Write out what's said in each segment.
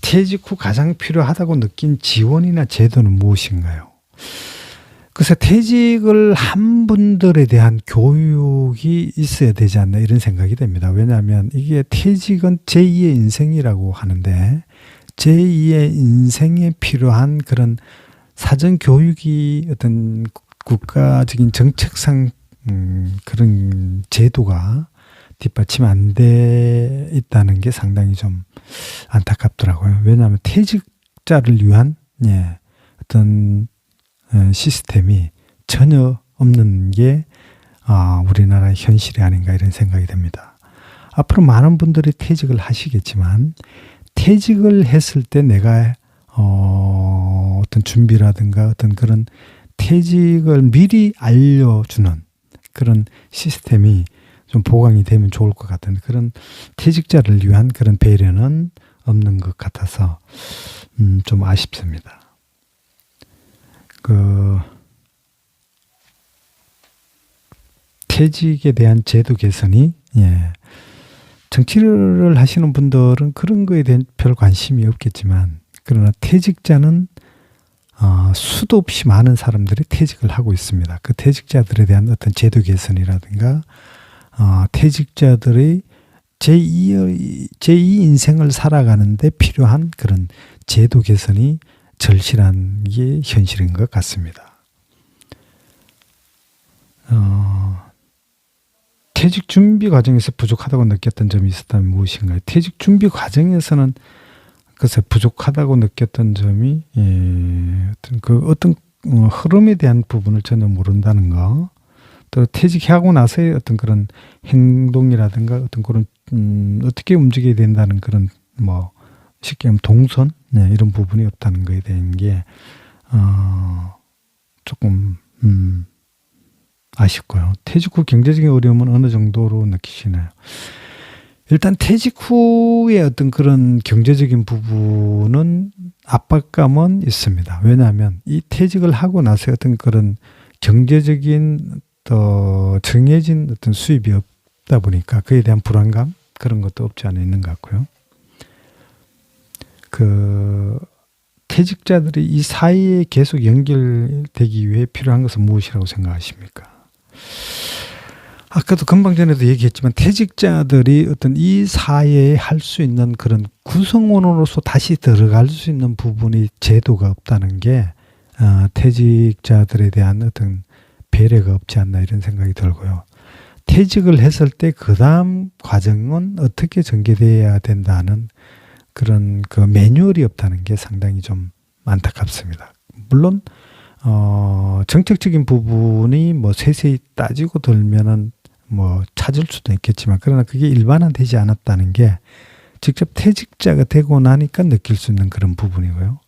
퇴직 후 가장 필요하다고 느낀 지원이나 제도는 무엇인가요? 그래서 퇴직을 한 분들에 대한 교육이 있어야 되지 않나 이런 생각이 됩니다. 왜냐하면 이게 퇴직은 제2의 인생이라고 하는데 제2의 인생에 필요한 그런 사전 교육이 어떤 국가적인 정책상 그런 제도가 뒷받침 안 돼 있다는 게 상당히 좀 안타깝더라고요. 왜냐하면 퇴직자를 위한 어떤 시스템이 전혀 없는 게 우리나라의 현실이 아닌가 이런 생각이 듭니다. 앞으로 많은 분들이 퇴직을 하시겠지만 퇴직을 했을 때 내가 어떤 준비라든가 어떤 그런 퇴직을 미리 알려주는 그런 시스템이 좀 보강이 되면 좋을 것 같은 그런 퇴직자를 위한 그런 배려는 없는 것 같아서 좀 아쉽습니다. 퇴직에 대한 제도 개선이 정치를 하시는 분들은 그런 거에 대한 별 관심이 없겠지만 그러나 퇴직자는 수도 없이 많은 사람들이 퇴직을 하고 있습니다. 그 퇴직자들에 대한 어떤 제도 개선이라든가 퇴직자들의 제2 인생을 살아가는데 필요한 그런 제도 개선이 절실한 게 현실인 것 같습니다. 퇴직 준비 과정에서 부족하다고 느꼈던 점이 있었다면 무엇인가요? 퇴직 준비 과정에서는 그래서 부족하다고 느꼈던 점이 어떤 흐름에 대한 부분을 전혀 모른다는 거, 또 퇴직하고 나서의 어떤 그런 행동이라든가 어떤 그런 어떻게 움직여야 된다는 그런 쉽게 하면 동선 이런 부분이 없다는 거에 대한 게 조금 아쉽고요. 퇴직 후 경제적인 어려움은 어느 정도로 느끼시나요? 일단 퇴직 후에 어떤 그런 경제적인 부분은 압박감은 있습니다. 왜냐하면 이 퇴직을 하고 나서 어떤 그런 경제적인 또 정해진 어떤 수입이 없다 보니까 그에 대한 불안감 그런 것도 없지 않아 있는 것 같고요. 퇴직자들이 이 사이에 계속 연결되기 위해 필요한 것은 무엇이라고 생각하십니까? 아까도 금방 전에도 얘기했지만 퇴직자들이 어떤 이 사회에 할 수 있는 그런 구성원으로서 다시 들어갈 수 있는 부분이 제도가 없다는 게 퇴직자들에 대한 어떤 배려가 없지 않나 이런 생각이 들고요. 퇴직을 했을 때 그 다음 과정은 어떻게 전개돼야 된다는 그런 그 매뉴얼이 없다는 게 상당히 좀 안타깝습니다. 물론 정책적인 부분이 세세히 따지고 들면은 찾을 수도 있겠지만 그러나 그게 일반화되지 않았다는 게 직접 퇴직자가 되고 나니까 느낄 수 있는 그런 부분이고요.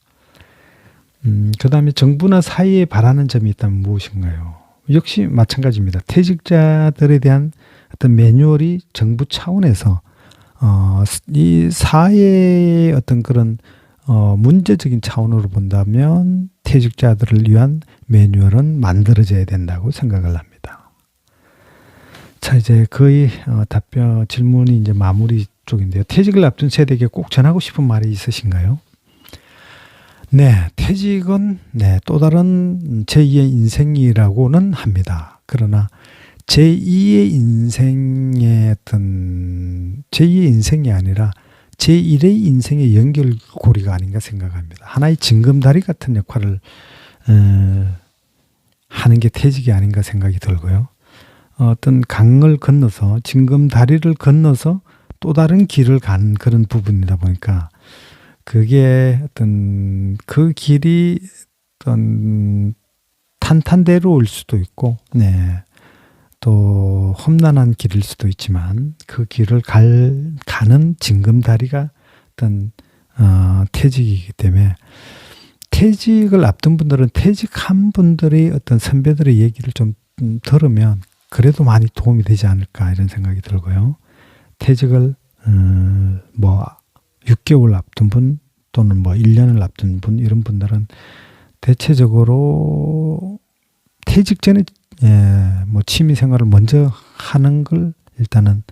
그 다음에 정부나 사회에 바라는 점이 있다면 무엇인가요? 역시 마찬가지입니다. 퇴직자들에 대한 어떤 매뉴얼이 정부 차원에서 이 사회의 어떤 그런 문제적인 차원으로 본다면 퇴직자들을 위한 매뉴얼은 만들어져야 된다고 생각을 합니다. 자, 이제 거의 질문이 이제 마무리 쪽인데요. 퇴직을 앞둔 세대에게 꼭 전하고 싶은 말이 있으신가요? 네, 퇴직은 또 다른 제2의 인생이라고는 합니다. 그러나 제2의 인생이 아니라 제1의 인생의 연결고리가 아닌가 생각합니다. 하나의 징검다리 같은 역할을 하는 게 퇴직이 아닌가 생각이 들고요. 어떤 강을 건너서 징검다리를 건너서 또 다른 길을 간 그런 부분이다 보니까 그게 어떤 그 길이 어떤 탄탄대로일 수도 있고 또 험난한 길일 수도 있지만 그 길을 가는 징검다리가 어떤 퇴직이기 때문에 퇴직을 앞둔 분들은 퇴직한 분들의 어떤 선배들의 얘기를 좀 들으면 그래도 많이 도움이 되지 않을까 이런 생각이 들고요. 퇴직을 6개월 앞둔 분 또는 1년을 앞둔 분 이런 분들은 대체적으로 퇴직 전에 취미 생활을 먼저 하는 걸 일단은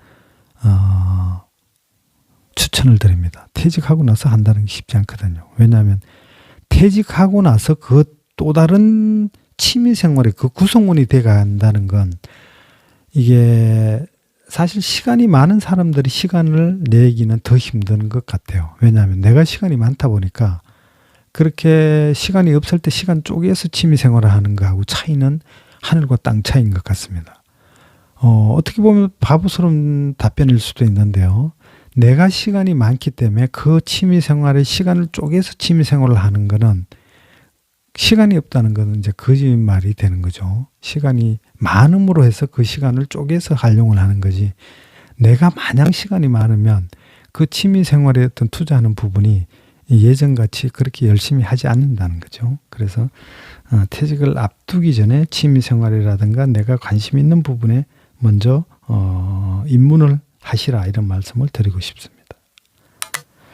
추천을 드립니다. 퇴직하고 나서 한다는 게 쉽지 않거든요. 왜냐하면 퇴직하고 나서 그 또 다른 취미생활의 그 구성원이 돼간다는 건 이게 사실 시간이 많은 사람들이 시간을 내기는 더 힘든 것 같아요. 왜냐하면 내가 시간이 많다 보니까 그렇게 시간이 없을 때 시간 쪼개서 취미생활을 하는 거하고 차이는 하늘과 땅 차이인 것 같습니다. 어떻게 보면 바보스러운 답변일 수도 있는데요. 내가 시간이 많기 때문에 그 취미생활의 시간을 쪼개서 취미생활을 하는 거는 시간이 없다는 것은 이제 거짓말이 되는 거죠. 시간이 많음으로 해서 그 시간을 쪼개서 활용을 하는 거지. 내가 마냥 시간이 많으면 그 취미생활에 어떤 투자하는 부분이 예전같이 그렇게 열심히 하지 않는다는 거죠. 그래서 퇴직을 앞두기 전에 취미생활이라든가 내가 관심 있는 부분에 먼저 입문을 하시라 이런 말씀을 드리고 싶습니다.